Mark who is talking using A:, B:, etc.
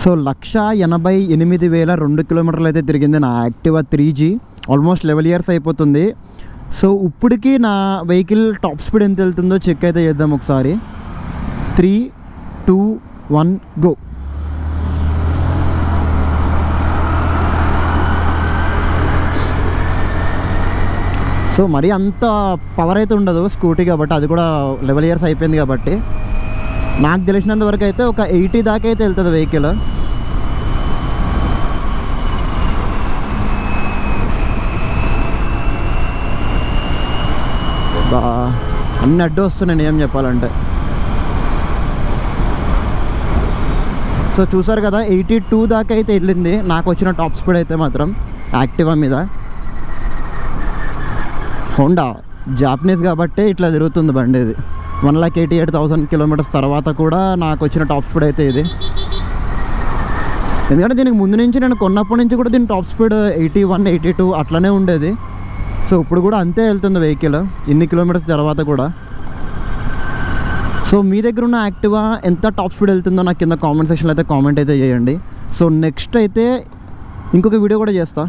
A: So 1,88,002 కిలోమీటర్లు అయితే తిరిగింది నా యాక్టివా 3G. ఆల్మోస్ట్ 11 years అయిపోతుంది. సో ఇప్పటికి నా వెహికల్ టాప్ స్పీడ్ ఎంత వెళ్తుందో చెక్ అయితే చేద్దాం ఒకసారి. 3, 2, 1 గో. సో మరి అంత పవర్ అయితే ఉండదు స్కూటీ కాబట్టి, అది కూడా 11 years అయిపోయింది కాబట్టి. నాకు తెలిసినంత వరకు అయితే ఒక 80 దాకా అయితే వెళ్తుంది వెహికల్. అన్ని అడ్డు వస్తున్నాయి ఏం చెప్పాలంటే. సో చూసారు కదా 82 దాకా అయితే వెళ్ళింది నాకు వచ్చిన టాప్ స్పీడ్ అయితే మాత్రం యాక్టివా మీద. హోండా జాపనీస్ కాబట్టి ఇట్లా తిరుగుతుంది బండి. ఇది 1,88,000 కిలోమీటర్స్ తర్వాత కూడా నాకు వచ్చిన టాప్ స్పీడ్ అయితే ఇది. ఎందుకంటే దీనికి ముందు నుంచి నేను కొన్నప్పటి నుంచి కూడా దీని టాప్ స్పీడ్ 81, 82 అట్లనే ఉండేది. సో ఇప్పుడు కూడా అంతే వెళ్తుంది వెహికల్ ఇన్ని కిలోమీటర్స్ తర్వాత కూడా. సో మీ దగ్గర ఉన్న యాక్టివా ఎంత టాప్ స్పీడ్ వెళ్తుందో నాకు కింద కామెంట్ సెక్షన్లో అయితే కామెంట్ అయితే చేయండి. సో నెక్స్ట్ అయితే ఇంకొక వీడియో కూడా చేస్తా.